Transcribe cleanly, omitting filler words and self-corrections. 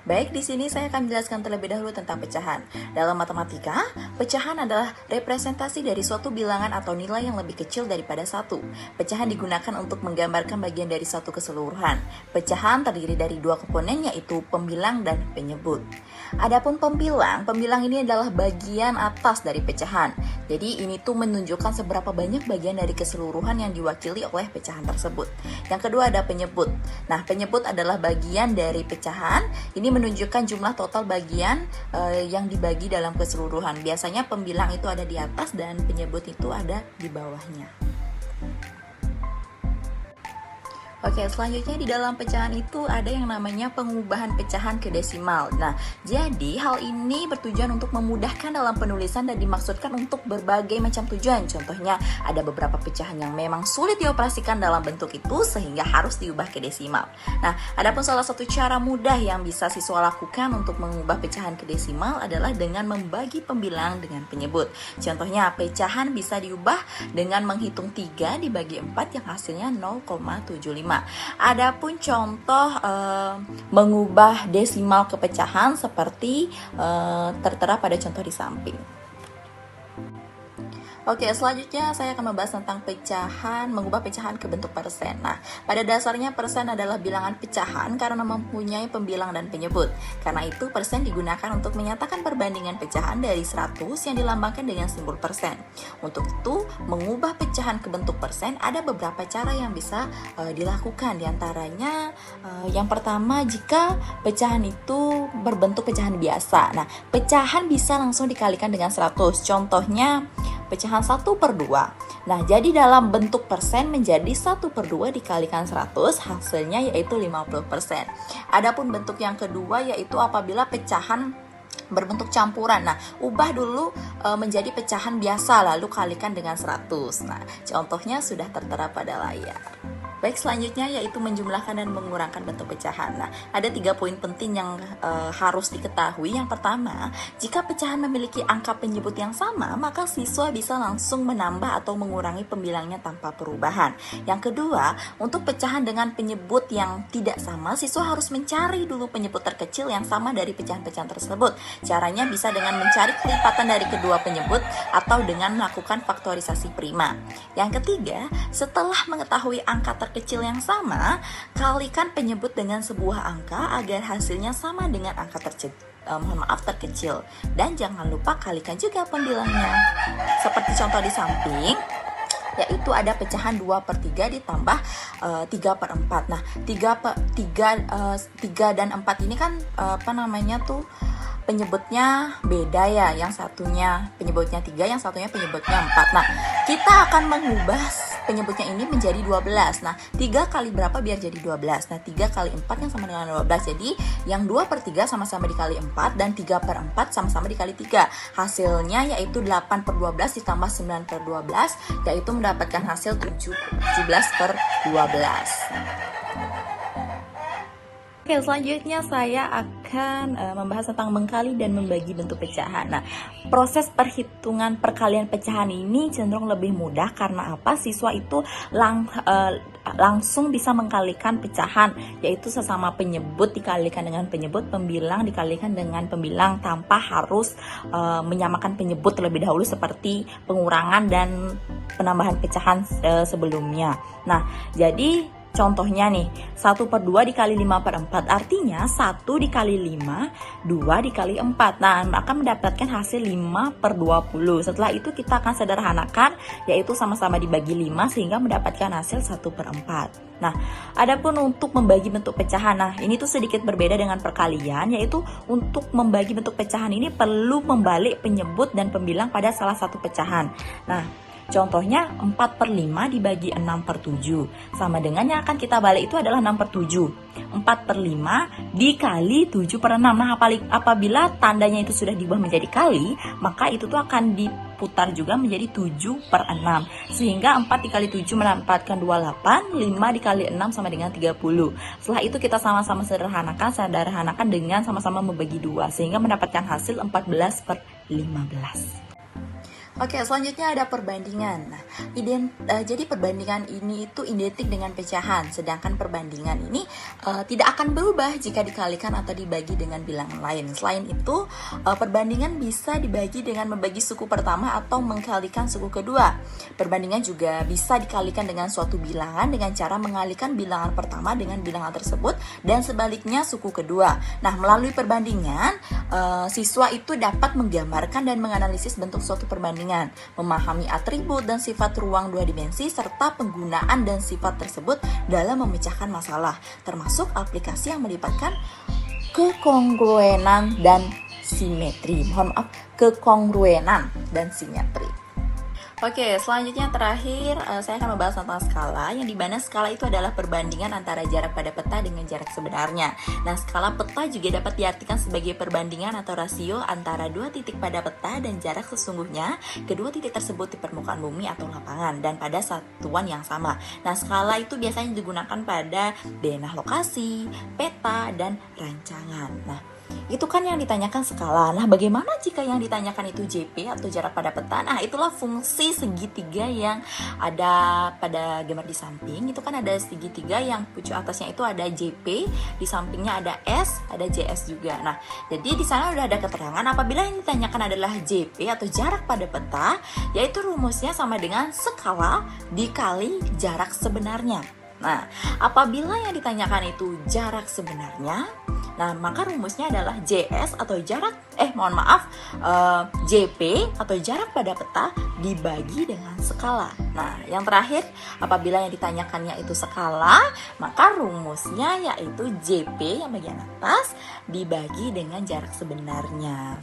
Baik, di sini saya akan menjelaskan terlebih dahulu tentang pecahan. Dalam matematika, pecahan adalah representasi dari suatu bilangan atau nilai yang lebih kecil daripada satu. Pecahan digunakan untuk menggambarkan bagian dari satu keseluruhan. Pecahan terdiri dari dua komponen, yaitu pembilang dan penyebut. Adapun pembilang ini adalah bagian atas dari pecahan. Jadi ini tuh menunjukkan seberapa banyak bagian dari keseluruhan yang diwakili oleh pecahan tersebut. Yang kedua ada penyebut. Nah, penyebut adalah bagian dari pecahan. Ini menunjukkan jumlah total bagian yang dibagi dalam keseluruhan. Biasanya pembilang itu ada di atas dan penyebut itu ada di bawahnya. Oke, selanjutnya di dalam pecahan itu ada yang namanya pengubahan pecahan ke desimal. Nah, jadi hal ini bertujuan untuk memudahkan dalam penulisan dan dimaksudkan untuk berbagai macam tujuan. Contohnya, ada beberapa pecahan yang memang sulit dioperasikan dalam bentuk itu sehingga harus diubah ke desimal. Nah, adapun salah satu cara mudah yang bisa siswa lakukan untuk mengubah pecahan ke desimal adalah dengan membagi pembilang dengan penyebut. Contohnya, pecahan bisa diubah dengan menghitung 3 dibagi 4 yang hasilnya 0,75. Adapun contoh mengubah desimal ke pecahan seperti tertera pada contoh di samping. Oke, selanjutnya saya akan membahas tentang mengubah pecahan ke bentuk persen. Nah, pada dasarnya persen adalah bilangan pecahan karena mempunyai pembilang dan penyebut. Karena itu, persen digunakan untuk menyatakan perbandingan pecahan dari 100 yang dilambangkan dengan simbol persen. Untuk itu, mengubah pecahan ke bentuk persen ada beberapa cara yang bisa dilakukan. Di antaranya, yang pertama, jika pecahan itu berbentuk pecahan biasa. Nah, pecahan bisa langsung dikalikan dengan 100. Contohnya, pecahan 1/2. Nah, jadi dalam bentuk persen menjadi 1/2 dikalikan 100, hasilnya yaitu 50%. Adapun bentuk yang kedua yaitu apabila pecahan berbentuk campuran. Nah, ubah dulu menjadi pecahan biasa lalu kalikan dengan 100. Nah, contohnya sudah tertera pada layar. Baik, selanjutnya yaitu menjumlahkan dan mengurangkan bentuk pecahan. Nah, ada 3 poin penting yang harus diketahui. Yang pertama, jika pecahan memiliki angka penyebut yang sama, maka siswa bisa langsung menambah atau mengurangi pembilangnya tanpa perubahan. Yang kedua, untuk pecahan dengan penyebut yang tidak sama, siswa harus mencari dulu penyebut terkecil yang sama dari pecahan-pecahan tersebut. Caranya bisa dengan mencari kelipatan dari kedua penyebut atau dengan melakukan faktorisasi prima. Yang ketiga, setelah mengetahui angka kecil yang sama, kalikan penyebut dengan sebuah angka agar hasilnya sama dengan angka terkecil. Dan jangan lupa kalikan juga pembilangnya. Seperti contoh di samping, yaitu ada pecahan 2/3 ditambah 3/4. Nah, 3 dan 4 ini kan penyebutnya beda ya. Yang satunya penyebutnya 3, yang satunya penyebutnya 4. Nah, kita akan mengubah penyebutnya ini menjadi 12. Nah, 3 kali berapa biar jadi 12? Nah, 3 kali 4 yang sama dengan 12. Jadi, yang 2/3 sama-sama dikali 4 dan 3/4 sama-sama dikali 3. Hasilnya yaitu 8/12 ditambah 9/12, yaitu mendapatkan hasil 17/12. Oke, selanjutnya saya akan membahas tentang mengkali dan membagi bentuk pecahan. Nah, proses perhitungan perkalian pecahan ini cenderung lebih mudah karena apa? Siswa itu langsung bisa mengkalikan pecahan, yaitu sesama penyebut dikalikan dengan penyebut, pembilang dikalikan dengan pembilang tanpa harus menyamakan penyebut terlebih dahulu seperti pengurangan dan penambahan pecahan sebelumnya. Nah, jadi contohnya nih, 1/2 dikali 5/4, artinya 1 dikali 5, 2 dikali 4. Nah, akan mendapatkan hasil 5/20. Setelah itu kita akan sederhanakan, yaitu sama-sama dibagi 5 sehingga mendapatkan hasil 1/4. Nah, adapun untuk membagi bentuk pecahan, nah ini tuh sedikit berbeda dengan perkalian, yaitu untuk membagi bentuk pecahan ini perlu membalik penyebut dan pembilang pada salah satu pecahan. Nah, contohnya 4/5 dibagi 6/7 sama dengan yang akan kita balik itu adalah 6/7. 4/5 dikali 7/6. Nah, apabila tandanya itu sudah diubah menjadi kali, maka itu tuh akan diputar juga menjadi 7/6. Sehingga 4 dikali 7 mendapatkan 28, 5 dikali 6 sama dengan 30. Setelah itu kita sama-sama sederhanakan dengan sama-sama membagi 2 sehingga mendapatkan hasil 14/15. Oke, selanjutnya ada perbandingan. Nah, jadi perbandingan ini itu identik dengan pecahan, sedangkan perbandingan ini tidak akan berubah jika dikalikan atau dibagi dengan bilangan lain. Selain itu, perbandingan bisa dibagi dengan membagi suku pertama atau mengkalikan suku kedua. Perbandingan juga bisa dikalikan dengan suatu bilangan dengan cara mengalikan bilangan pertama dengan bilangan tersebut dan sebaliknya suku kedua. Nah, melalui perbandingan, siswa itu dapat menggambarkan dan menganalisis bentuk suatu perbandingan, memahami atribut dan sifat ruang dua dimensi, serta penggunaan dan sifat tersebut dalam memecahkan masalah, termasuk aplikasi yang melibatkan kekongruenan dan simetri. Kekongruenan dan simetri. Oke, selanjutnya terakhir saya akan membahas tentang skala, yang dimana skala itu adalah perbandingan antara jarak pada peta dengan jarak sebenarnya. Nah, skala peta juga dapat diartikan sebagai perbandingan atau rasio antara dua titik pada peta dan jarak sesungguhnya kedua titik tersebut di permukaan bumi atau lapangan dan pada satuan yang sama. Nah, skala itu biasanya digunakan pada denah lokasi, peta, dan rancangan. Nah, itu kan yang ditanyakan skala. Nah, bagaimana jika yang ditanyakan itu JP atau jarak pada peta? Nah, itulah fungsi segitiga yang ada pada gambar di samping. Itu kan ada segitiga yang pucuk atasnya itu ada JP, di sampingnya ada S, ada JS juga. Nah, jadi di sana udah ada keterangan apabila yang ditanyakan adalah JP atau jarak pada peta, yaitu rumusnya sama dengan skala dikali jarak sebenarnya. Nah, apabila yang ditanyakan itu jarak sebenarnya, nah, maka rumusnya adalah JS atau JP atau jarak pada peta dibagi dengan skala. Nah, yang terakhir, apabila yang ditanyakannya itu skala, maka rumusnya yaitu JP yang bagian atas dibagi dengan jarak sebenarnya.